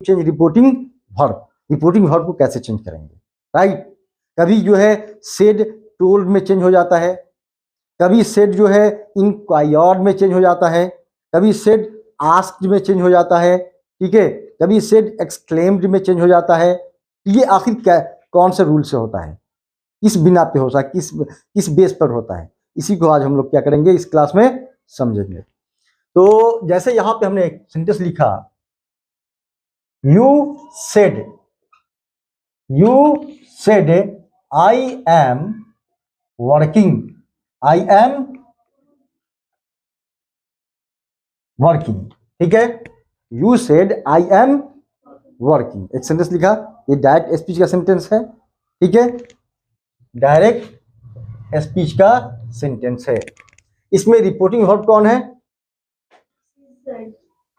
Change reporting verb को कैसे change करेंगे, राइट। कभी जो है सेड टोल्ड में चेंज हो जाता है, कभी सेड जो है इंक्वायर्ड में चेंज हो जाता है, कभी सेड आस्क्ड में चेंज हो जाता है, ठीक है, कभी सेड एक्सक्लेम्ड में चेंज हो जाता है। ये आखिर क्या कौन से रूल से होता है, किस बिना पे होता है, किस बेस पर होता है, इसी को आज हम लोग क्या करेंगे इस क्लास में समझेंगे। तो जैसे यहां पे हमने एक सेंटेंस लिखा, you said I am working, ठीक है। You said I am working, एक सेंटेंस लिखा, ये डायरेक्ट स्पीच का सेंटेंस है, ठीक है, डायरेक्ट स्पीच का सेंटेंस है। इसमें रिपोर्टिंग वर्ब कौन है,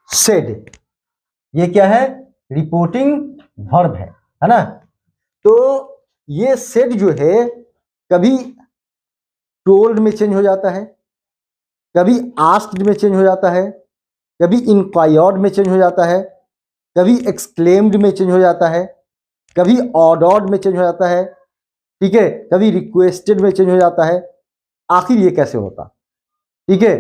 सेड। ये क्या है, रिपोर्टिंग वर्ब है ना। तो ये सेड जो है कभी टोल्ड में चेंज हो जाता है, कभी आस्क्ड में चेंज हो जाता है, कभी इंक्वायर्ड में चेंज हो जाता है, कभी एक्सक्लेम्ड में चेंज हो जाता है, कभी ऑर्डर्ड में चेंज हो जाता है, ठीक है, कभी रिक्वेस्टेड में चेंज हो जाता है। आखिर ये कैसे होता, ठीक है।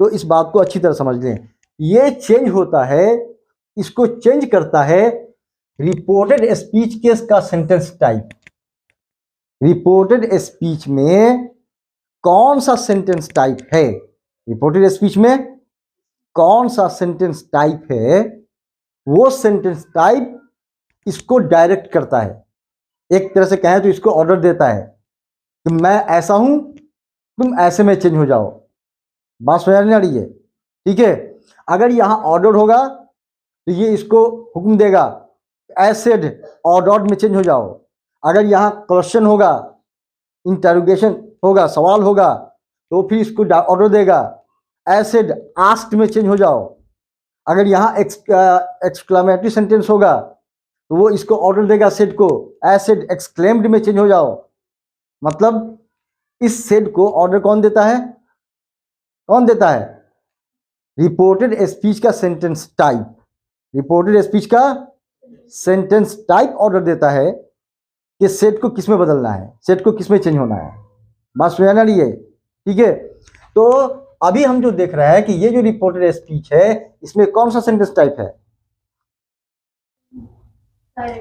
तो इस बात को अच्छी तरह समझ लें, ये चेंज होता है, इसको चेंज करता है रिपोर्टेड स्पीच केस का सेंटेंस टाइप। रिपोर्टेड स्पीच में कौन सा सेंटेंस टाइप है, रिपोर्टेड स्पीच में कौन सा सेंटेंस टाइप है, वो सेंटेंस टाइप इसको डायरेक्ट करता है। एक तरह से कहें तो इसको ऑर्डर देता है कि मैं ऐसा हूं, तुम ऐसे में चेंज हो जाओ। बात समझ नहीं आ रही है, ठीक है। अगर यहां ऑर्डर होगा तो ये इसको हुक्म देगा एसेड ऑर्डर्ड में चेंज हो जाओ। अगर यहां क्वेश्चन होगा, इंटरोगेशन होगा, सवाल होगा, तो फिर इसको ऑर्डर देगा एसेड आस्क्ड में चेंज हो जाओ। अगर यहां एक्सक्लेमेटरी सेंटेंस होगा तो वो इसको ऑर्डर देगा सेड को एसेड एक्सक्लेम्ड में चेंज हो जाओ। मतलब इस सेड को ऑर्डर कौन देता है, कौन देता है, रिपोर्टेड स्पीच का सेंटेंस टाइप। रिपोर्टेड स्पीच का सेंटेंस टाइप ऑर्डर देता है कि सेट को किस में बदलना है, सेट को किस में चेंज होना है। बात समझ आ रही है, ठीक है। तो अभी हम जो देख रहे हैं कि ये जो रिपोर्टेड स्पीच है इसमें कौन सा सेंटेंस टाइप है,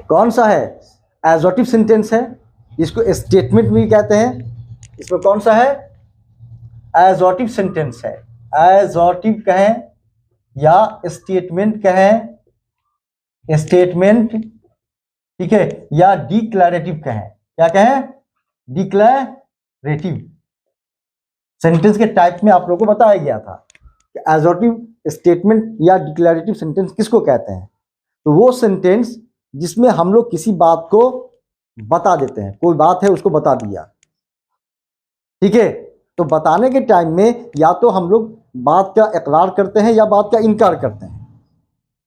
कौन सा है, एडजेक्टिव सेंटेंस है, इसको स्टेटमेंट भी कहते हैं। इसमें कौन सा है, एडजेक्टिव सेंटेंस है। एडजेक्टिव कहें या स्टेटमेंट कहें, स्टेटमेंट, ठीक है, या डिक्लेरेटिव कहें, क्या कहें, डिक्लेरेटिव। सेंटेंस के टाइप में आप लोगों को बताया गया था कि एडजेक्टिव, स्टेटमेंट या डिक्लेरेटिव सेंटेंस किसको कहते हैं। तो वो सेंटेंस जिसमें हम लोग किसी बात को बता देते हैं, कोई बात है उसको बता दिया, ठीक है। तो बताने के टाइम में या तो हम लोग बात का इकरार करते हैं या बात का इनकार करते हैं।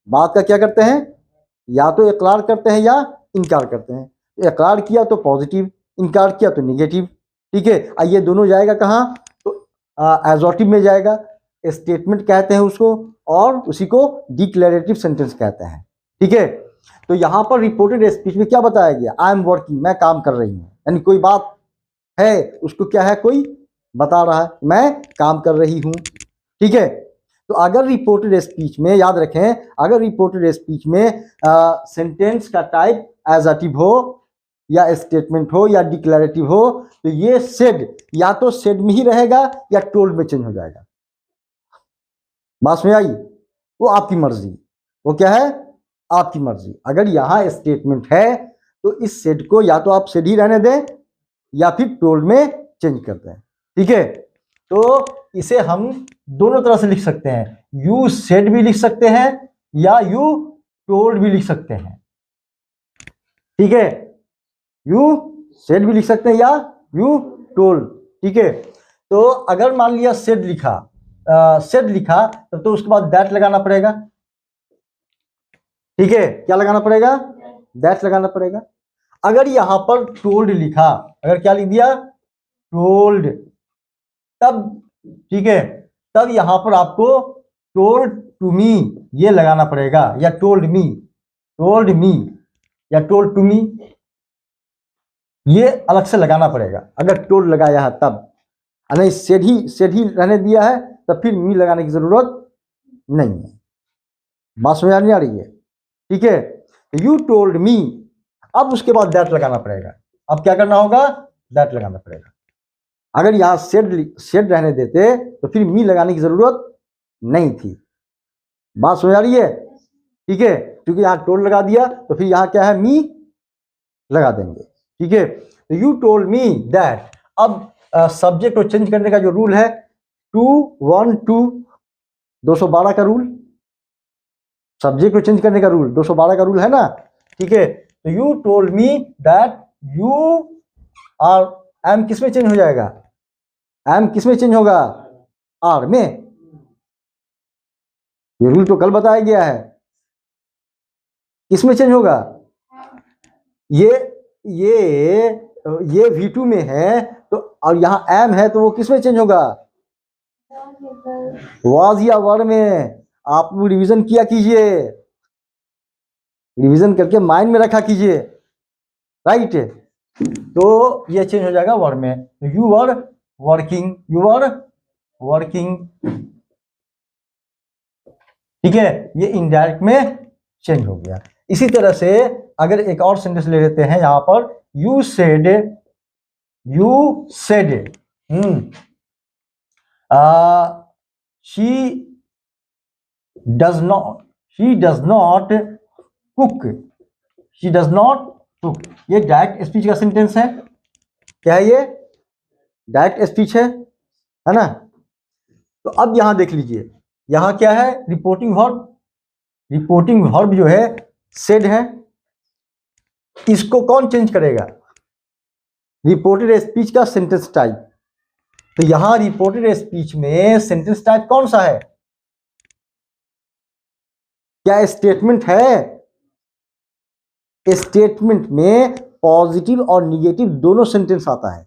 बात का क्या करते हैं, या तो इकरार करते हैं या इनकार करते हैं। इकरार किया तो पॉजिटिव, इनकार किया तो निगेटिव, ठीक है। ये दोनों जाएगा कहाँ, तो एडजेक्टिव में जाएगा। स्टेटमेंट कहते हैं उसको और उसी को डिक्लेरेटिव सेंटेंस कहते हैं, ठीक है। तो यहां पर रिपोर्टेड स्पीच में क्या बताया गया, आई एम वर्किंग, मैं काम कर रही हूं, यानी कोई बात है उसको क्या है, कोई बता रहा है मैं काम कर रही हूं, ठीक है। तो अगर रिपोर्टेड स्पीच में, याद रखें, अगर रिपोर्टेड स्पीच में सेंटेंस का टाइप एडजेक्टिव हो या स्टेटमेंट हो या डिक्लेरेटिव हो, तो ये सेड या तो सेड में ही रहेगा या टोल्ड में चेंज हो जाएगा। बात में आई, वो आपकी मर्जी, वो क्या है, आपकी मर्जी। अगर यहां स्टेटमेंट है तो इस सेड को या तो आप सेड ही रहने दें या फिर टोल्ड में चेंज कर दें, ठीक है। तो इसे हम दोनों तरह से लिख सकते हैं, यू सेड भी लिख सकते हैं या यू टोल्ड भी लिख सकते हैं, ठीक है। यू सेड भी लिख सकते हैं या यू टोल्ड, ठीक है। तो अगर मान लिया सेड लिखा, सेड लिखा तब तो उसके बाद दैट लगाना पड़ेगा, ठीक है। क्या लगाना पड़ेगा, दैट लगाना पड़ेगा। अगर यहां पर टोल्ड लिखा, अगर क्या लिख दिया, टोल्ड, तब ठीक है, तब यहां पर आपको टोल्ड टू मी ये लगाना पड़ेगा या टोल्ड मी, टोल्ड मी या टोल्ड टू मी, ये अलग से लगाना पड़ेगा। अगर टोल्ड लगाया है तब, नहीं सेड ही रहने दिया है तब फिर मी लगाने की जरूरत नहीं है। बात समझ नहीं आ रही है? ठीक है, यू टोल्ड मी, अब उसके बाद दैट लगाना पड़ेगा। अब क्या करना होगा? दैट लगाना पड़ेगा। अगर यहां सेड रहने देते तो फिर मी लगाने की जरूरत नहीं थी। बात समझ आ रही है? ठीक है, क्योंकि यहां टोल्ड लगा दिया तो फिर यहां क्या है? मी लगा देंगे। ठीक है, तो यू टोल्ड मी दैट। अब सब्जेक्ट को चेंज करने का जो रूल है 212 का रूल, सब्जेक्ट को चेंज करने का रूल 212 का रूल है ना। ठीक है, तो you told me that you are, am किस में चेंज हो जाएगा? एम किस में चेंज होगा? आर में। ये रूल तो कल बताया गया है। किस में चेंज होगा? ये V2 में है तो, और यहाँ एम है तो वो किस में चेंज होगा? वाज या वर में। आप रिवीजन किया कीजिए, रिवीजन करके माइंड में रखा कीजिए, राइट। तो ये चेंज हो जाएगा वर में। You are working, you are working. ठीक है, ये इनडायरेक्ट में चेंज हो गया। इसी तरह से अगर एक और सेंटेंस ले लेते हैं यहां पर, you said she does not cook, she does not cook. ये डायरेक्ट स्पीच का सेंटेंस है। क्या है ये? डायरेक्ट स्पीच है ना। तो अब यहां देख लीजिए, यहां क्या है? Reporting verb. रिपोर्टिंग वर्ब जो है सेड है, इसको कौन चेंज करेगा? रिपोर्टेड स्पीच का सेंटेंस टाइप। तो यहां रिपोर्टेड स्पीच में सेंटेंस टाइप कौन सा है? क्या स्टेटमेंट है? स्टेटमेंट में पॉजिटिव और निगेटिव दोनों सेंटेंस आता है।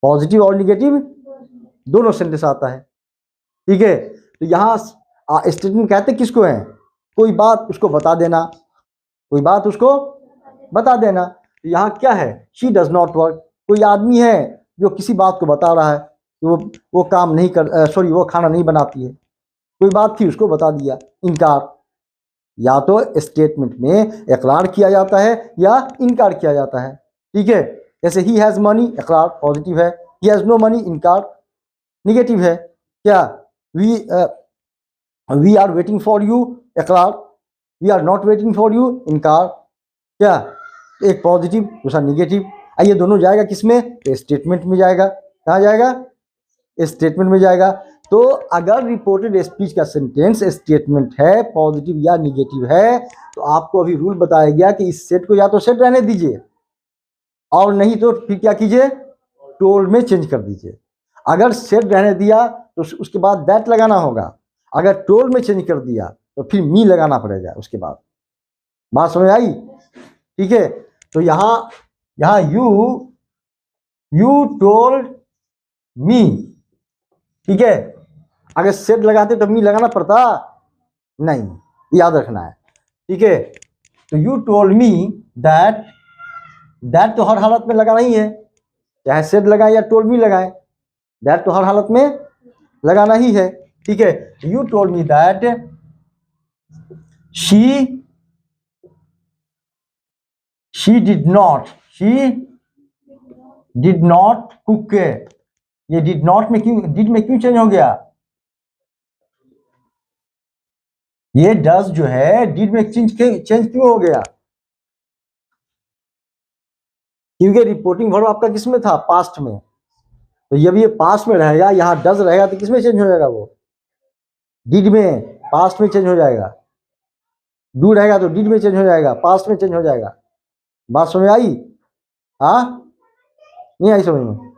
पॉजिटिव और निगेटिव दोनों सेंटेंस आता है। ठीक है, तो यहां स्टेटमेंट कहते किसको है? कोई बात उसको बता देना, कोई बात उसको बता देना। तो यहां क्या है? She does not work. कोई आदमी है जो किसी बात को बता रहा है कि वो काम नहीं कर, सॉरी वो खाना नहीं बनाती है। कोई बात थी उसको बता दिया, इनकार। या तो स्टेटमेंट में इकरार किया जाता है या इनकार किया जाता है। ठीक है, जैसे ही हैज मनी, इकरार पॉजिटिव है। ही हैज नो मनी, इनकार निगेटिव है। क्या? We are waiting for you, इकरार। We are not waiting for you, इनकार। क्या? एक पॉजिटिव दूसरा निगेटिव। ये दोनों जाएगा किसमें? स्टेटमेंट में जाएगा। कहाँ जाएगा? स्टेटमेंट में जाएगा। तो अगर रिपोर्टेड स्पीच का सेंटेंस स्टेटमेंट है, पॉजिटिव या निगेटिव है, तो आपको अभी रूल बताया गया कि इस सेट को या तो सेट रहने दीजिए और नहीं तो फिर क्या कीजिए? टोल्ड में चेंज कर दीजिए। अगर सेट रहने दिया तो उसके बाद दैट लगाना होगा। अगर टोल्ड में चेंज कर दिया तो फिर मी लगाना पड़ेगा उसके बाद। बात समझ आई? ठीक है, तो यहां यू टोल्ड मी। ठीक है, अगर सेट लगाते तो मी लगाना पड़ता नहीं, याद रखना है। ठीक है, तो you told me that, that तो हर हालत में लगाना ही है, चाहे सेट लगाए या टोल्ड मी लगाए, दैट तो हर हालत में लगाना ही है। ठीक है, you told me that she did not cook. ये डिड नॉट में क्यों, डिड में क्यों चेंज हो गया? ये डज जो है डिड में चेंज क्यों हो गया? क्योंकि रिपोर्टिंग वर्ब आपका किस में था? पास्ट में। तो जब ये पास्ट में रहेगा, यहां डज रहेगा तो किस में चेंज हो जाएगा? वो डिड में, पास्ट में चेंज हो जाएगा। डू रहेगा तो डिड में चेंज हो जाएगा, पास्ट में चेंज हो जाएगा। बात समझ आई? हाँ, नहीं आई समझ में?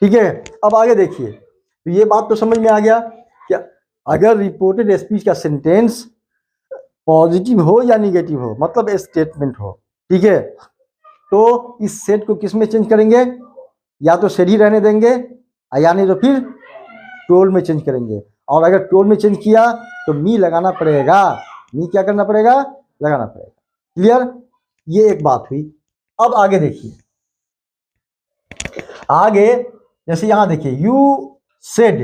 ठीक है, अब आगे देखिए। तो ये बात तो समझ में आ गया कि अगर रिपोर्टेड स्पीच का सेंटेंस पॉजिटिव हो या निगेटिव हो, मतलब स्टेटमेंट हो, ठीक है, तो इस सेट को किस में चेंज करेंगे? या तो सेट ही रहने देंगे या नहीं तो फिर टोल्ड में चेंज करेंगे। और अगर टोल्ड में चेंज किया तो मी लगाना पड़ेगा। मी क्या करना पड़ेगा? लगाना पड़ेगा। क्लियर? ये एक बात हुई। अब आगे देखिए, आगे जैसे यहां देखिए, you said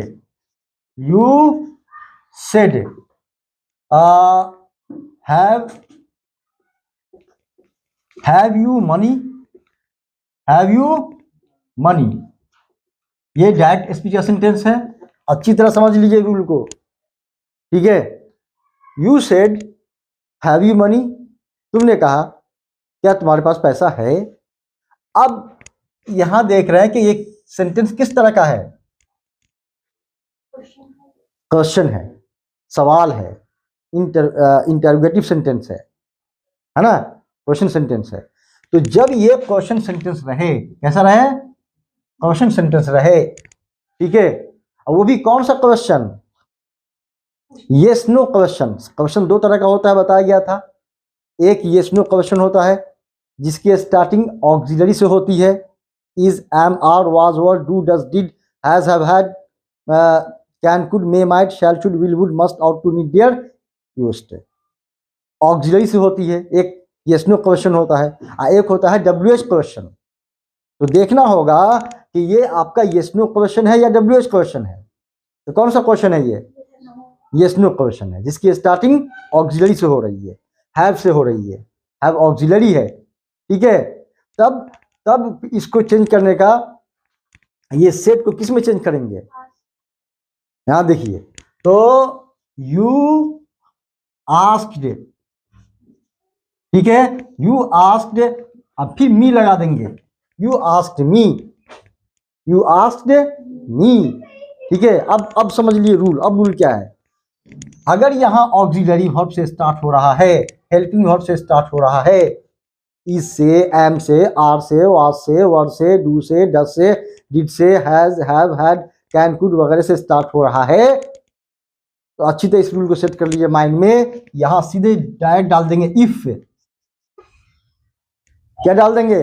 have you money, ये डायरेक्ट स्पीच का सेंटेंस है। अच्छी तरह समझ लीजिए रूल को, ठीक है। You said have you money, तुमने कहा क्या तुम्हारे पास पैसा है। अब यहां देख रहे हैं कि ये सेंटेंस किस तरह का है, क्वेश्चन है, सवाल है, इंटरोगेटिव सेंटेंस है ना, क्वेश्चन सेंटेंस है। तो जब ये क्वेश्चन सेंटेंस रहे, कैसा रहे, क्वेश्चन सेंटेंस रहे, ठीक है। और वो भी कौन सा question, yes no question. Question दो तरह का होता है, बताया गया था। एक यस नो क्वेश्चन होता है जिसकी स्टार्टिंग ऑक्सिलरी से होती है, is, am, are, was, were, do, does, did, has, have, had, can, could, may, might, shall, should, will, would, must, ought to, need, dare, used, auxiliary से होती है। एक यस नो क्वेश्चन होता है, एक होता है डब्ल्यूएच क्वेश्चन। तो देखना होगा कि ये आपका यस नो क्वेश्चन है या डब्ल्यूएच क्वेश्चन है। तो कौन सा क्वेश्चन है ये, यस नो क्वेश्चन है जिसकी स्टार्टिंग ऑक्सिलरी से हो रही है, हैव से हो रही है, हैव ऑक्सिलरी है, ठीक है। तब इसको चेंज करने का, ये सेट को किस में चेंज करेंगे, यहां देखिए। तो यू आस्क्ड, ठीक है, यू आस्क्ड, अब फिर मी लगा देंगे, you asked me, you asked me, ठीक है। अब समझ लिए रूल। अब रूल क्या है, अगर यहां ऑक्सिलरी वर्ब से स्टार्ट हो रहा है, हेल्पिंग वर्ब से स्टार्ट हो रहा है, इज से, एम से, आर से, वाज से, वर से, डू से, डज से, डिड से, has, have, had, can, could वगैरह से स्टार्ट हो रहा है, तो अच्छी तरह इस रूल को सेट कर लीजिए माइंड में। यहां सीधे डायरेक्ट डाल देंगे इफ, क्या डाल देंगे,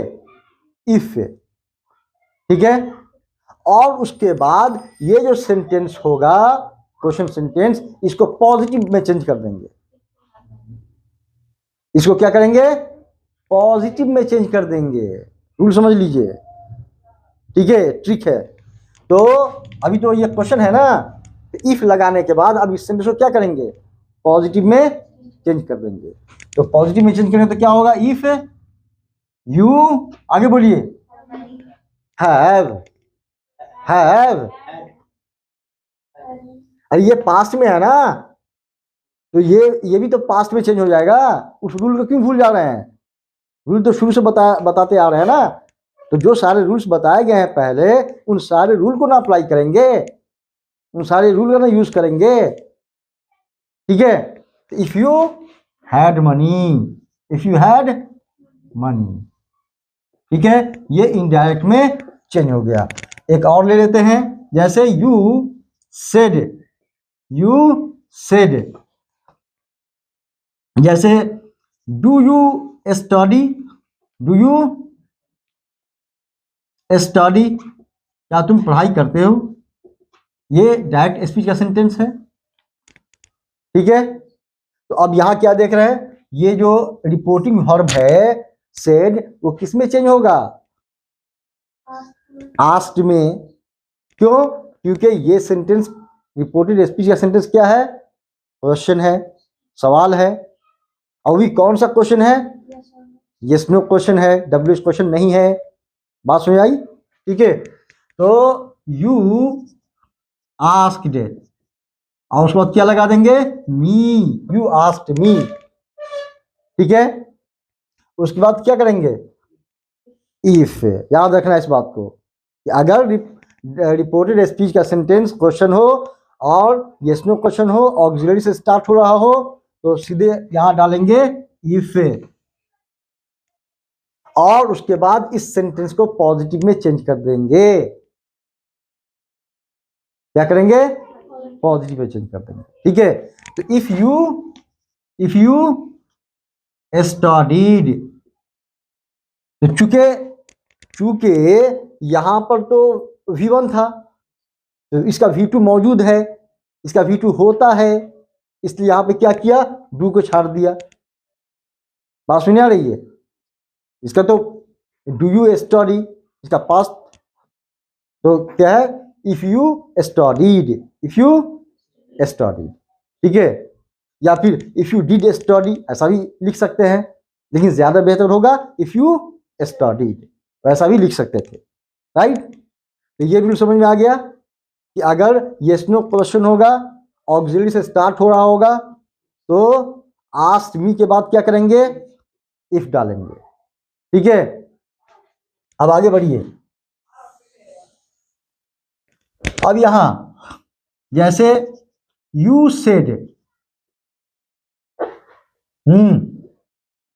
इफ, ठीक है। और उसके बाद ये जो सेंटेंस होगा, क्वेश्चन सेंटेंस, इसको पॉजिटिव में चेंज कर देंगे। इसको क्या करेंगे, पॉजिटिव में चेंज कर देंगे। रूल समझ लीजिए, ठीक है, ट्रिक है। तो अभी तो ये क्वेश्चन है ना, तो इफ लगाने के बाद अब इस सेंटेंस को क्या करेंगे, पॉजिटिव में चेंज कर देंगे। तो पॉजिटिव में चेंज करेंगे तो क्या होगा, इफ यू, आगे बोलिए, हैव, अरे ये पास्ट में है ना, तो ये भी तो पास्ट में चेंज हो जाएगा। उस रूल को क्यों भूल जा रहे हैं, रूल तो शुरू से बताते आ रहे हैं ना। तो जो सारे रूल्स बताए गए हैं पहले, उन सारे रूल को ना अप्लाई करेंगे, उन सारे रूल का ना यूज करेंगे, ठीक है। If you had money, if you had money, ठीक है, ये इनडायरेक्ट में चेंज हो गया। एक और ले लेते हैं, जैसे यू सेड, जैसे डू यू स्टडी, क्या तुम पढ़ाई करते हो, ये डायरेक्ट स्पीच का सेंटेंस है, ठीक है। तो अब यहां क्या देख रहे हैं, ये जो रिपोर्टिंग वर्ब है सेड, वो किस में चेंज होगा, आस्क्ड में। क्यों, क्योंकि ये सेंटेंस, रिपोर्टेड स्पीच का सेंटेंस क्या है, क्वेश्चन है, सवाल है। और भी कौन सा क्वेश्चन है, यस नो क्वेश्चन है, डब्ल्यूएच क्वेश्चन नहीं है। बात समझ आई, ठीक है। तो यू आस्क्ड, और उसके बाद क्या लगा देंगे, मी, यू आस्क्ड मी, ठीक है। उसके बाद क्या करेंगे, इफ। याद रखना इस बात को कि अगर रिपोर्टेड स्पीच का सेंटेंस क्वेश्चन हो और यस नो क्वेश्चन हो, ऑक्सिलरी से स्टार्ट हो रहा हो, तो सीधे यहां डालेंगे इफ, और उसके बाद इस सेंटेंस को पॉजिटिव में चेंज कर देंगे। क्या करेंगे, पॉजिटिव में चेंज कर देंगे, ठीक है। तो इफ यू स्टडीड, तो चूंकि यहां पर तो V1 था, तो इसका V2 मौजूद है, इसका V2 होता है, इसलिए यहां पे क्या किया, डू को छाड़ दिया। बात सुनने आ रही है? इसका तो डू यू स्टडी, इसका पास्ट तो क्या है? If you studied, if you studied, ठीक है। या फिर इफ यू डिड स्टडी, ऐसा भी लिख सकते हैं, लेकिन ज्यादा बेहतर होगा इफ यू स्टडीड, ऐसा भी लिख सकते थे, राइट। तो ये भी समझ में आ गया कि अगर यस नो क्वेश्चन होगा, ऑक्सिलरी से स्टार्ट हो रहा होगा, तो आस्क्ड मी के बाद क्या करेंगे? इफ डालेंगे, ठीक है। अब आगे बढ़िए। अब यहां जैसे you said,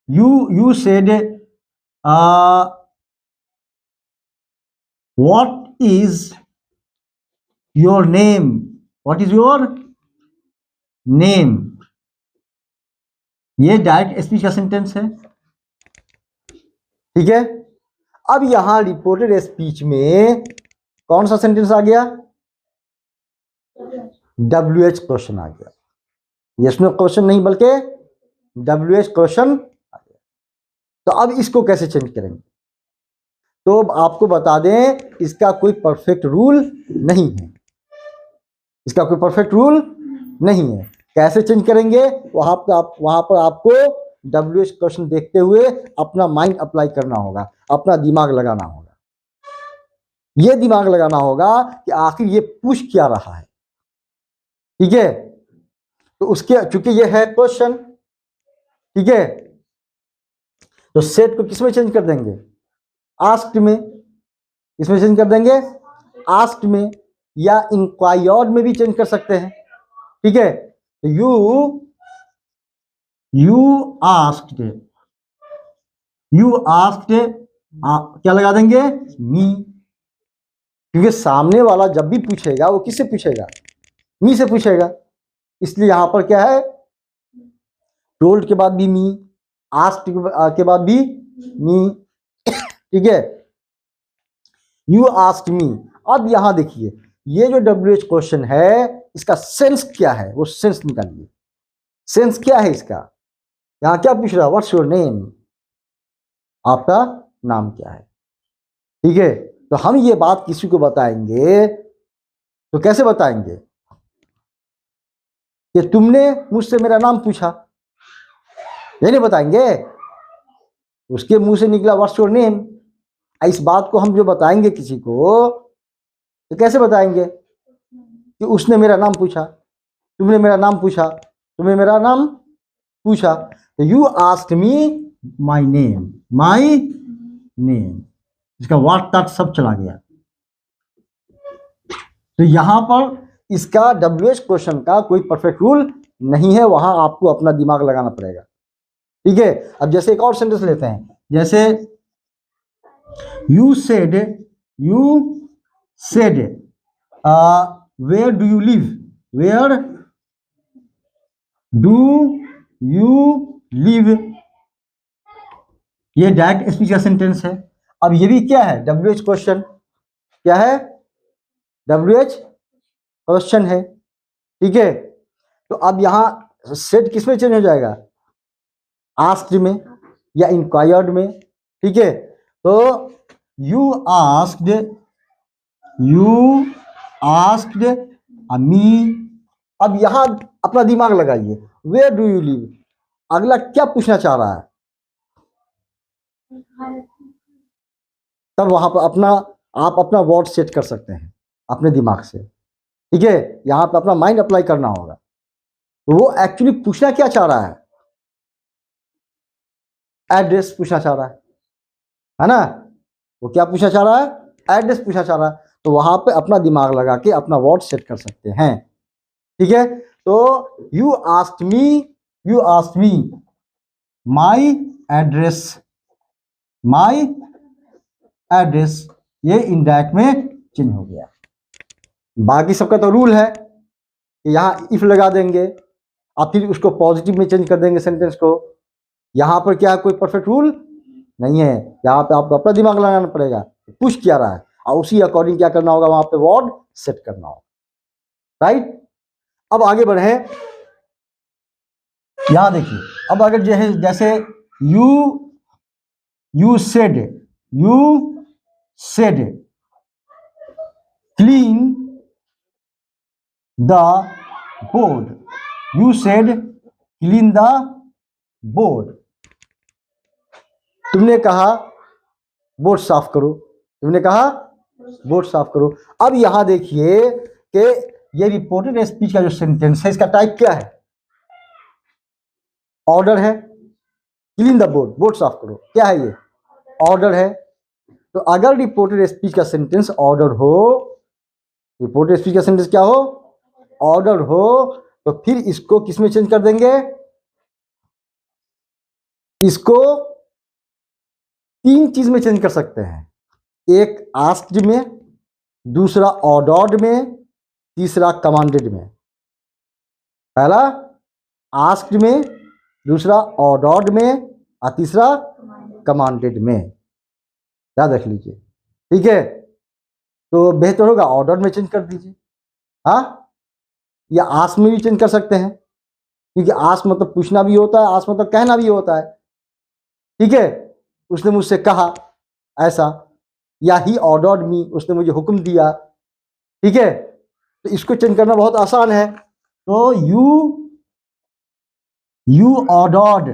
you said what is your name, what is your name, ये डायरेक्ट स्पीच का सेंटेंस है, ठीक है। अब यहां रिपोर्टेड स्पीच में कौन सा सेंटेंस आ गया? WH क्वेश्चन आ गया। यस नो क्वेश्चन नहीं बल्कि WH क्वेश्चन आ गया। तो अब इसको कैसे चेंज करेंगे? तो आपको बता दें, इसका कोई परफेक्ट रूल नहीं है, इसका कोई परफेक्ट रूल नहीं है। कैसे चेंज करेंगे? वहां पर आपको WH क्वेश्चन देखते हुए अपना माइंड अप्लाई करना होगा, अपना दिमाग लगाना होगा। ये दिमाग लगाना होगा कि आखिर ये पूछ क्या रहा है, ठीक है। तो उसके चूंकि ये है क्वेश्चन, ठीक है, तो सेट को किसमें चेंज कर देंगे? आस्क्ड में। इसमें चेंज कर देंगे आस्क्ड में, या इंक्वायर्ड में भी चेंज कर सकते हैं, ठीक है। तो यू आस्क्ड, क्या लगा देंगे? मी, क्योंकि सामने वाला जब भी पूछेगा वो किससे पूछेगा? मी से पूछेगा। इसलिए यहां पर क्या है? टोल्ड के बाद भी मी, आस्क्ड के बाद भी मी, ठीक है। You asked me. अब यहां देखिए, ये जो WH क्वेश्चन है इसका सेंस क्या है, वो सेंस निकालिए। सेंस क्या है इसका? यहां क्या पूछ रहा है? व्हाट्स योर नेम, आपका नाम क्या है, ठीक है। तो हम ये बात किसी को बताएंगे तो कैसे बताएंगे कि तुमने मुझसे मेरा नाम पूछा, ये नहीं बताएंगे। उसके मुंह से निकला व्हाट्स योर नेम। इस बात को हम जो बताएंगे किसी को, तो कैसे बताएंगे कि उसने मेरा नाम पूछा, तुमने मेरा नाम पूछा, तुमने मेरा नाम पूछा। तो you asked me my name, my name, इसका व्हाट तक सब चला गया। तो यहां पर इसका WH क्वेश्चन का कोई परफेक्ट रूल नहीं है, वहां आपको अपना दिमाग लगाना पड़ेगा, ठीक है। अब जैसे एक और सेंटेंस लेते हैं, जैसे you said where do you live, where do you live, ये डायरेक्ट स्पीच का सेंटेंस है। अब ये भी क्या है? WH question. क्या है? WH क्वेश्चन है, ठीक है। तो अब यहां सेट किसमें चेंज हो जाएगा? आस्क्ड में या इंक्वायर्ड में, ठीक है। तो यू आस्क्ड मी। अब यहां अपना दिमाग लगाइए, वेयर डू यू लिव, अगला क्या पूछना चाह रहा है? तब वहां पर आप अपना वर्ड सेट कर सकते हैं अपने दिमाग से, ठीक है। यहां पे अपना माइंड अप्लाई करना होगा। तो वो एक्चुअली पूछना क्या चाह रहा है? एड्रेस पूछना चाह रहा है ना। वो क्या पूछना चाह रहा है? एड्रेस पूछना चाह रहा है। तो वहां पे अपना दिमाग लगा के अपना वर्ड सेट कर सकते हैं, ठीक है। तो you asked me my address, ये इनडायरेक्ट में चेंज हो गया। बाकी सबका तो रूल है कि यहाँ इफ लगा देंगे और फिर उसको पॉजिटिव में चेंज कर देंगे सेंटेंस को। यहाँ पर क्या है? कोई परफेक्ट रूल नहीं है, यहाँ पे आपको अपना दिमाग लगाना पड़ेगा, पूछ क्या रहा है और उसी अकॉर्डिंग क्या करना होगा, वहां पे वर्ड सेट करना होगा, राइट। अब आगे बढ़े, यहां देखिए। अब अगर जैसे you you said clean the board, you said clean the board, तुमने कहा बोर्ड साफ करो, तुमने कहा बोर्ड साफ करो। अब यहां देखिए कि ये रिपोर्टेड स्पीच का जो सेंटेंस है इसका टाइप क्या है, ऑर्डर है, क्लीन द बोर्ड, बोर्ड साफ करो, क्या है ये, ऑर्डर है। तो अगर रिपोर्टेड स्पीच का सेंटेंस ऑर्डर हो, रिपोर्टेड स्पीच का सेंटेंस क्या हो, ऑर्डर हो, तो फिर इसको किस में चेंज कर देंगे, इसको तीन चीज में चेंज कर सकते हैं, एक आस्क्ड में, दूसरा ऑर्डर्ड में, तीसरा कमांडेड में। पहला आस्क्ड में, दूसरा ऑर्डर्ड में और तीसरा कमांडेड में, याद रख लीजिए, ठीक है। तो बेहतर होगा ऑर्डर में चेंज कर दीजिए, हाँ, या आस्क में भी चेंज कर सकते हैं, क्योंकि आस्क मतलब पूछना भी होता है, आस्क मतलब कहना भी होता है, ठीक है। उसने मुझसे कहा ऐसा, या ही ऑर्डर्ड मी, उसने मुझे हुक्म दिया, ठीक है। तो इसको चेंज करना बहुत आसान है। तो यू ऑर्डर्ड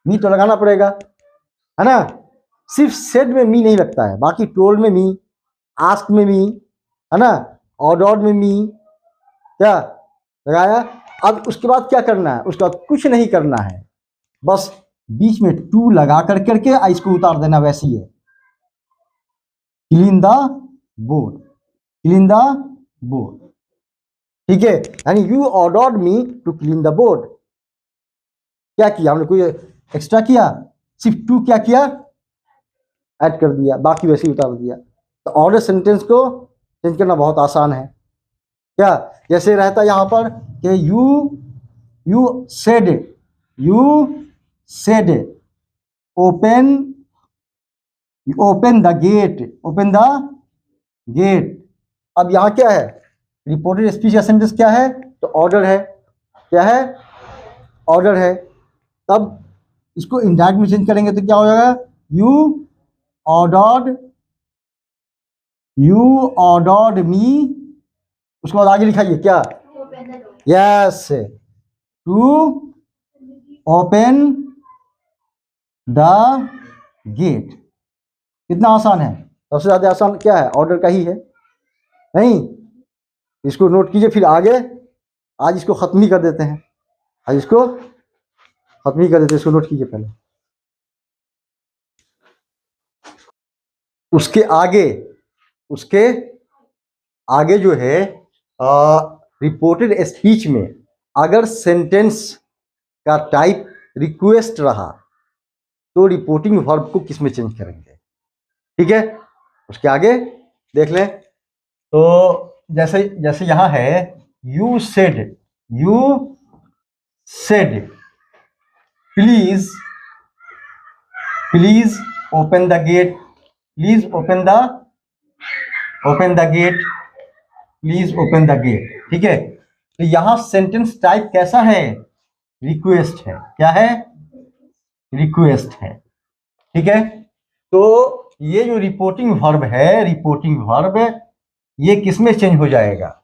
मी तो लगाना पड़ेगा, है ना। सिर्फ सेड में मी नहीं लगता है, बाकी टोल्ड में मी, आस्क में मी, है ना, ऑर्डर्ड में मी, क्या लगाया। अब उसके बाद क्या करना है, उसके बाद कुछ नहीं करना है, बस बीच में टू लगा करके इसको उतार देना, वैसी है, clean the board, clean the board, ठीक है। यानी you ordered me to clean the board, क्या किया हमने, कोई एक्स्ट्रा किया, सिर्फ टू क्या किया, ऐड कर दिया, बाकी वैसे ही उतार दिया। तो ऑर्डर सेंटेंस को चेंज करना बहुत आसान है, क्या, जैसे रहता यहां पर कि you said open the gate, अब यहां क्या है, रिपोर्टेड स्पीच का सेंटेंस क्या है, तो ऑर्डर है, क्या है, ऑर्डर है। तब इसको इनडायरेक्ट में चेंज करेंगे तो क्या हो जाएगा, यू ऑर्डर्ड मी, उसके बाद आगे लिखाइए क्या, yes, to open the gate. कितना आसान है, सबसे ज्यादा आसान क्या है, ऑर्डर का ही है, नहीं। इसको नोट कीजिए, फिर आगे आज इसको खत्म ही कर देते हैं, आज इसको खत्म ही कर देते हैं, इसको नोट कीजिए पहले। उसके आगे जो है रिपोर्टेड स्पीच में अगर सेंटेंस का टाइप रिक्वेस्ट रहा तो रिपोर्टिंग वर्ब को किस में चेंज करेंगे, ठीक है। उसके आगे देख लें, तो जैसे यहां है you said please open the gate, please open the gate, ठीक है। तो यहां सेंटेंस टाइप कैसा है, रिक्वेस्ट है, क्या है, रिक्वेस्ट है, ठीक है। तो ये जो रिपोर्टिंग वर्ब है, ये किस में चेंज हो जाएगा,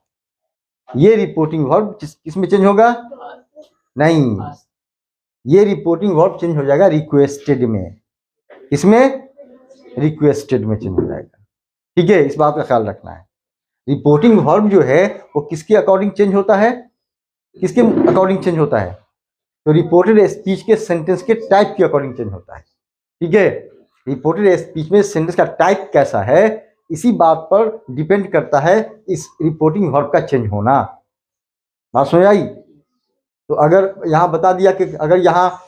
ये रिपोर्टिंग वर्ब किस में चेंज होगा, नहीं, ये रिपोर्टिंग वर्ब चेंज हो जाएगा रिक्वेस्टेड में, इसमें रिक्वेस्टेड में चेंज हो जाएगा, ठीक है। इस बात का ख्याल रखना है, रिपोर्टिंग वर्ब जो है वो किसके अकॉर्डिंग चेंज होता है, किसके अकॉर्डिंग चेंज होता है, तो रिपोर्टेड स्पीच के सेंटेंस के टाइप के अकॉर्डिंग चेंज होता है, ठीक है। रिपोर्टेड स्पीच में सेंटेंस का टाइप कैसा है, इसी बात पर डिपेंड करता है इस रिपोर्टिंग वर्ब का चेंज होना। बात समझ आई। तो अगर यहाँ बता दिया कि अगर यहाँ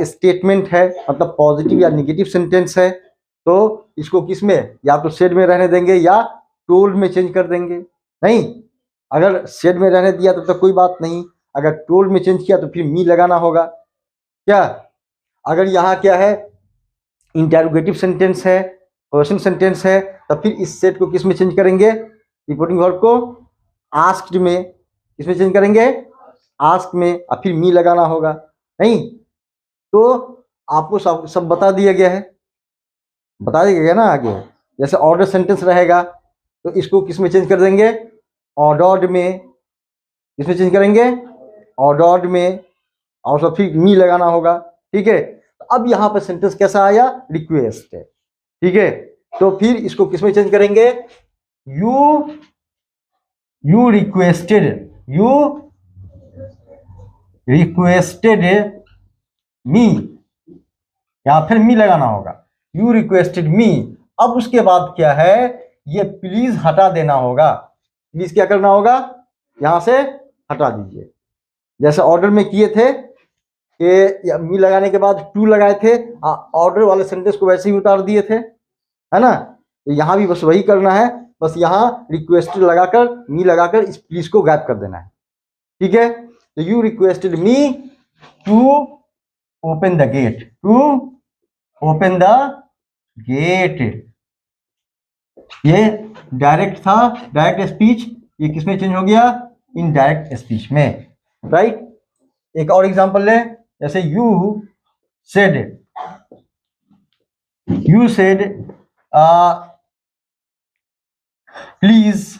स्टेटमेंट है, मतलब पॉजिटिव या निगेटिव सेंटेंस है, तो इसको किस में, या तो सेड में रहने देंगे या टोल्ड में चेंज कर देंगे, नहीं। अगर सेड में रहने दिया तो कोई बात नहीं, अगर टोल्ड में चेंज किया तो फिर मी लगाना होगा, क्या। अगर यहाँ क्या है, इंटरोगेटिव सेंटेंस है, क्वेश्चन सेंटेंस है, तब फिर इस सेट को किस में चेंज करेंगे, रिपोर्टिंग वर्ब को आस्क्ड में, किस में चेंज करेंगे, आस्क में और फिर मी लगाना होगा, नहीं? तो आपको सब बता दिया गया है, बता दिया गया ना आगे। जैसे ऑर्डर सेंटेंस रहेगा तो इसको किस में चेंज कर देंगे? ऑर्डर्ड में। किसमें चेंज करेंगे? ऑर्डर्ड में, और सब फिर मी लगाना होगा, ठीक है? अब यहाँ पर सेंटेंस कैसा आया? रिक्वेस्ट है, ठीक है? तो फिर इसको किसमें चेंज करेंगे? यू रिक्वेस्टेड मी, या फिर मी लगाना होगा, यू रिक्वेस्टेड मी। अब उसके बाद क्या है? ये प्लीज हटा देना होगा। प्लीज क्या करना होगा? यहां से हटा दीजिए। जैसे ऑर्डर में किए थे कि मी लगाने के बाद टू लगाए थे, ऑर्डर वाले सेंटेंस को वैसे ही उतार दिए थे, है ना? तो यहां भी बस वही करना है, बस यहां रिक्वेस्टेड लगाकर मी लगाकर इस प्लीज को गायब कर देना है, ठीक है? तो you requested me to open the gate, to open the gate. ये डायरेक्ट था, डायरेक्ट स्पीच, ये किसमें चेंज हो गया? इनडायरेक्ट स्पीच में, राइट? एक और एग्जांपल ले, जैसे you said please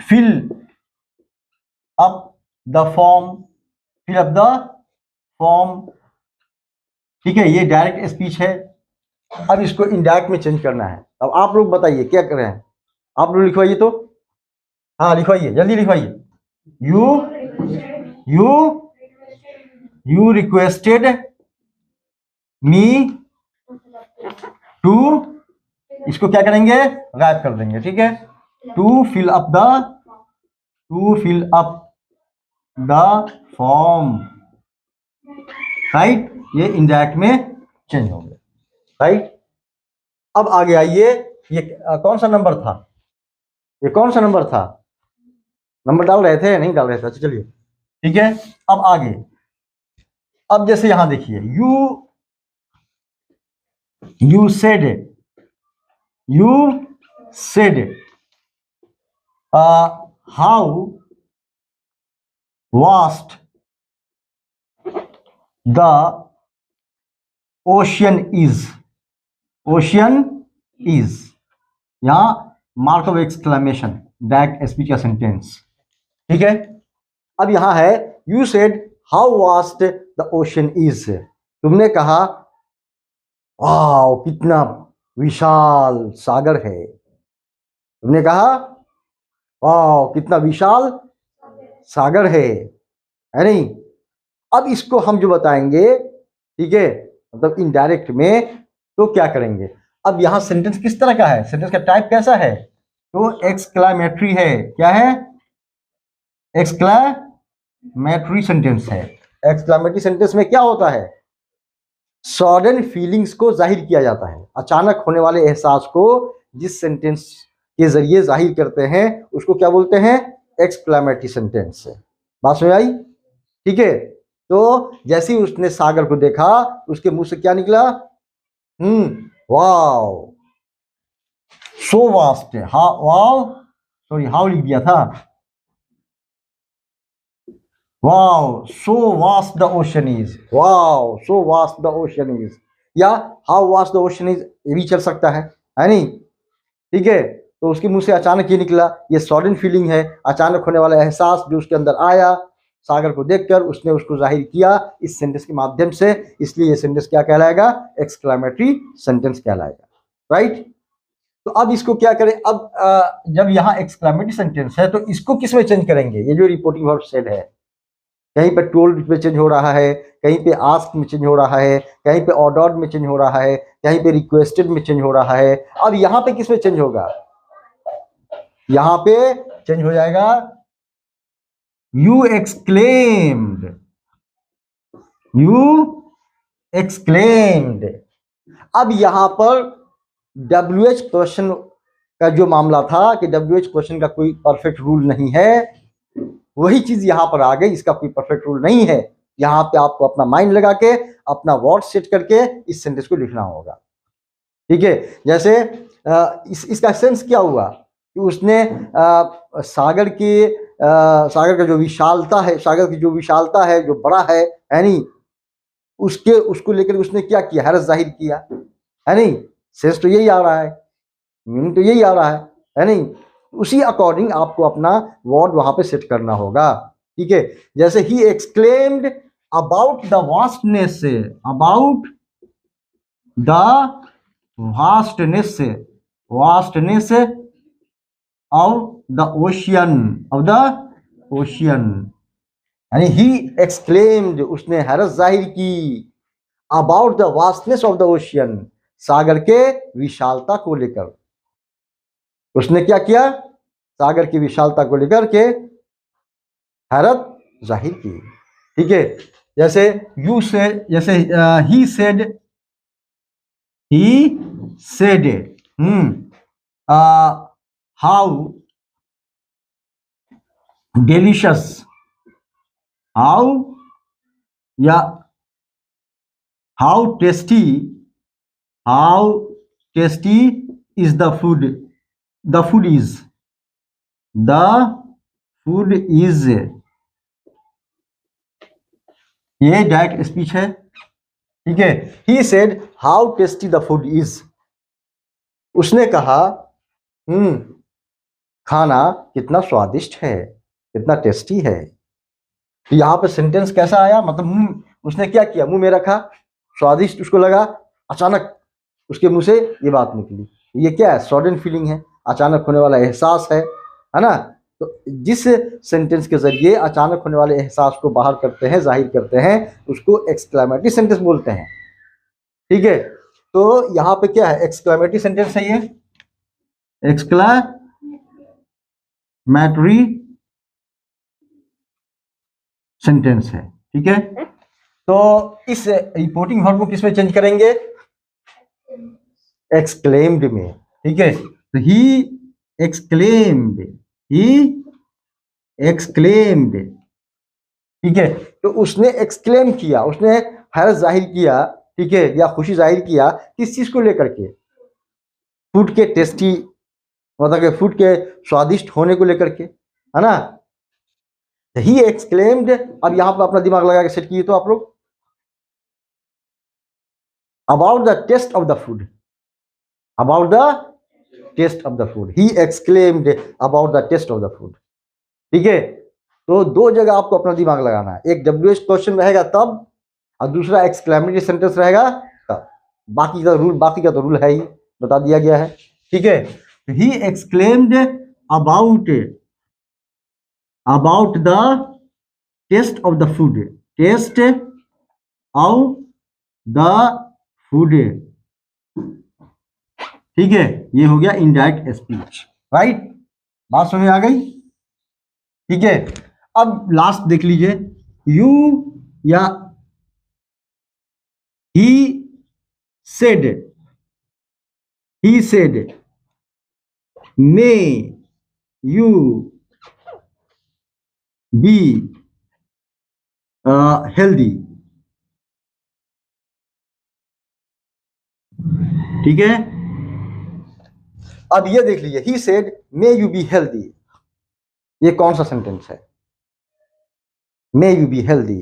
fill up the form, ठीक है? ये डायरेक्ट स्पीच है। अब इसको इनडायरेक्ट में चेंज करना है। अब आप लोग बताइए क्या कर रहे हैं? आप लोग लिखवाइए तो, हाँ लिखवाइए, जल्दी लिखवाइए। यू रिक्वेस्टेड मी टू, इसको क्या करेंगे? गायब कर देंगे, ठीक है? To fill up the form, right? ये इनडायरेक्ट में चेंज हो गया, राइट? अब आगे आइए, ये कौन सा नंबर था? ये कौन सा नंबर था? नंबर डाल रहे थे? नहीं डाल रहे थे, अच्छा चलिए, ठीक है? अब आगे, अब जैसे यहां देखिए, you said how vast the ocean is, यहां mark of exclamation, direct speech का सेंटेंस, ठीक है? अब यहां है you said how vast the ocean is, तुमने कहा वाह कितना विशाल सागर है, तुमने कहा वाह कितना विशाल सागर है नहीं? अब इसको हम जो बताएंगे, ठीक है, मतलब इनडायरेक्ट में, तो क्या करेंगे? अब यहां सेंटेंस किस तरह का है? सेंटेंस का टाइप कैसा है? तो एक्सक्लेमेटरी है। क्या है? एक्सक्लेमेटरी सेंटेंस है। एक्सक्लेमेटरी सेंटेंस में क्या होता है? सडन फीलिंग्स को जाहिर किया जाता है, अचानक होने वाले एहसास को जिस सेंटेंस के जरिए जाहिर करते हैं उसको क्या बोलते हैं? Exclamatory sentence. बात समझ आई? ठीक है? तो जैसे ही उसने सागर को देखा, उसके मुंह से क्या निकला? वाओ सो वास्ट, हाँ वाओ, सॉरी हाउ लिख दिया था, wow so vast the ocean is, wow so vast the ocean is, या how vast the ocean is, ये भी चल सकता है नहीं? ठीक है? तो उसके मुंह से अचानक ये निकला, ये सडन फीलिंग है, अचानक होने वाला एहसास जो उसके अंदर आया सागर को देखकर, उसने उसको जाहिर किया इस सेंटेंस के माध्यम से, इसलिए ये सेंटेंस क्या कहलाएगा? एक्सक्लेमेटरी सेंटेंस कहलाएगा, राइट? तो अब इसको क्या करें? अब जब यहाँ एक्सक्लेमेटरी सेंटेंस है तो इसको किस में चेंज करेंगे? ये जो रिपोर्टिंग वर्ब सेड है, कहीं पे टोल्ड में चेंज हो रहा है, कहीं पे आस्क में चेंज हो रहा है, कहीं पे ऑर्डर्ड में चेंज हो रहा है, कहीं पे रिक्वेस्टेड में चेंज हो रहा है। अब यहाँ पे किस में चेंज होगा? यहाँ पे चेंज हो जाएगा यू एक्सक्लेम्ड। अब यहां पर WH क्वेश्चन का जो मामला था कि WH क्वेश्चन का कोई परफेक्ट रूल नहीं है, वही चीज यहां पर आ गई। इसका कोई परफेक्ट रूल नहीं है। यहां पे आपको अपना माइंड लगा के, अपना वर्ड सेट करके इस सेंटेंस को लिखना होगा, ठीक है? जैसे इसका सेंस क्या हुआ कि उसने सागर के सागर का जो विशालता है, सागर की जो विशालता है, जो बड़ा है नहीं, उसको लेकर उसने क्या किया, हैरत जाहिर किया, है नहीं। सेंस तो यही आ रहा है, मीनिंग तो यही आ रहा है नहीं। उसी अकॉर्डिंग आपको अपना वर्ड वहां पे सेट करना होगा, ठीक है। जैसे he exclaimed about the vastness, about the vastness, vastness of the ocean, of the ocean, यानी ही एक्सक्लेम्ड, उसने हैरत जाहिर की, about the vastness of the ocean, सागर के विशालता को लेकर। उसने क्या किया, सागर की विशालता को लेकर के हैरत जाहिर की, ठीक है। जैसे यू से, जैसे he said how delicious, how या how tasty is the food, the food is, ये डायरेक्ट स्पीच है, ठीक है। He said how tasty the food is, उसने कहा खाना कितना स्वादिष्ट है, कितना टेस्टी है। तो यहाँ पे सेंटेंस कैसा आया, मतलब उसने क्या किया, मुंह में रखा, स्वादिष्ट उसको लगा, अचानक उसके मुंह से ये बात निकली। ये क्या है, सडन फीलिंग है, अचानक होने वाला एहसास है ना। तो जिस सेंटेंस के जरिए अचानक होने वाले एहसास को बाहर करते हैं, जाहिर करते हैं, उसको एक्सक्लेमेटरी सेंटेंस बोलते हैं, ठीक है। तो यहाँ पे क्या है, एक्सक्लेमेटरी सेंटेंस है, ये एक्सक्लेमेटरी सेंटेंस है, ठीक है। तो इस रिपोर्टिंग वर्ब को किसमें चेंज करेंगे, एक्सक्लेम्ड में, ठीक है। तो ही एक्सक्लेम्ड, ठीक है। तो उसने एक्सक्लेम किया, उसने हैरत जाहिर किया, ठीक है, या खुशी जाहिर किया, किस चीज को लेकर के, फूड के टेस्टी, मतलब कि फूड के स्वादिष्ट होने को लेकर के, है ना। ही एक्सक्लेम्ड, अब यहां पर अपना दिमाग लगा के सेट किए तो आप लोग, about the taste of the food, about the taste of the food, he exclaimed about the taste of the food, ठीक है। तो दो जगह आपको अपना दिमाग लगाना है, एक WH क्वेश्चन रहेगा तब, और दूसरा एक्सक्लेमेटरी सेंटेंस रहेगा तब। बाकी का तो रूल है ही, बता दिया गया है, ठीक है। He exclaimed about the taste of the food, taste of the food, ठीक है। ये हो गया इनडायरेक्ट स्पीच, राइट। बात समझ आ गई, ठीक है। अब लास्ट देख लीजिए, यू या he said may you be healthy, ठीक है। अब ये देख लीजिए, he said may you be healthy, ये कौन सा सेंटेंस है, may you be healthy,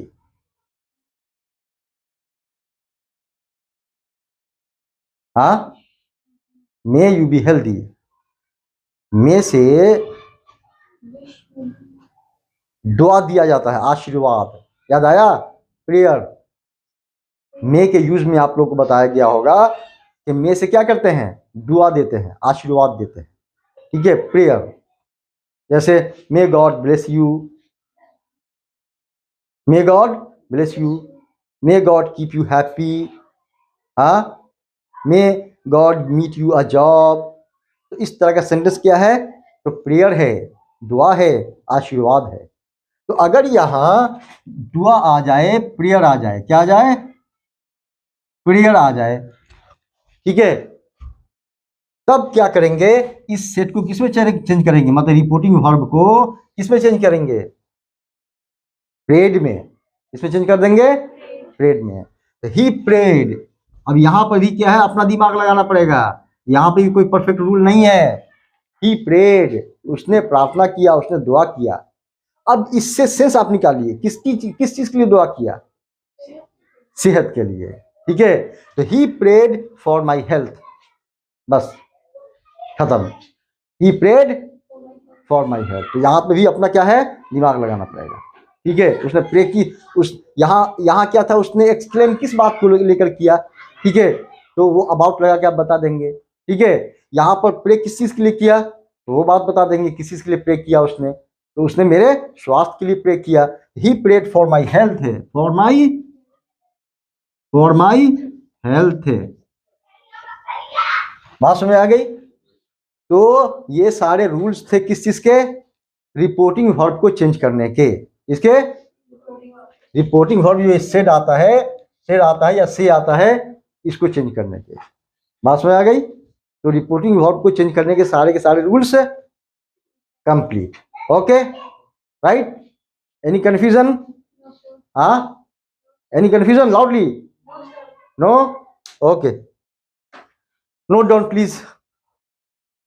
हाँ, may you be healthy, में से दुआ दिया जाता है, आशीर्वाद, याद आया, प्रेयर। मे के यूज में आप लोग को बताया गया होगा कि मे से क्या करते हैं, दुआ देते हैं, आशीर्वाद देते हैं, ठीक है, प्रेयर। जैसे may God bless you, may God bless you, may God keep you happy, हाँ, may God meet you a job. तो इस तरह का सेंटेंस क्या है, तो प्रेयर है, दुआ है, आशीर्वाद है। तो अगर यहां दुआ आ जाए, प्रेयर आ जाए, क्या आ जाए, प्रेयर आ जाए, ठीक है, तब क्या करेंगे, इस सेट को किसमें चेंज करेंगे, मतलब रिपोर्टिंग वर्ब को किसमें चेंज करेंगे, प्रेड में, इसमें चेंज कर देंगे, प्रेड में। तो ही प्रेड, अब यहां पर भी क्या है, अपना दिमाग लगाना पड़ेगा, यहां पे भी कोई परफेक्ट रूल नहीं है। ही प्रेड, उसने प्रार्थना किया, उसने दुआ किया, अब इससे सेंस आप निकालिए, किस चीज के लिए दुआ किया? सेहत के लिए, ठीक है। तो he prayed for my health, बस खत्म, he prayed for my health. तो यहाँ पे भी अपना क्या है, दिमाग लगाना पड़ेगा, ठीक है। उसने प्रे की, उस यहाँ क्या था, उसने एक्सप्लेन किस बात को लेकर किया, ठीक है। तो वो अबाउट लगा के आप बता देंगे, ठीक है। यहाँ पर प्रे किस चीज के लिए किया, तो वो बात बता देंगे किस चीज के लिए प्रे किया उसने। तो उसने मेरे स्वास्थ्य के लिए प्रे किया, he prayed for my health है, फॉर माई हेल्थ है। बात समझ आ गई? तो ये सारे रूल्स थे किस चीज के, रिपोर्टिंग वर्ब को चेंज करने के। इसके रिपोर्टिंग वर्ब जो सेड आता है या से आता है, इसको चेंज करने के। बात समझ आ गई? तो रिपोर्टिंग वर्ब को चेंज करने के सारे rules complete. Okay, right? Any confusion? हाँ, any confusion? Loudly? No? Okay, note down please.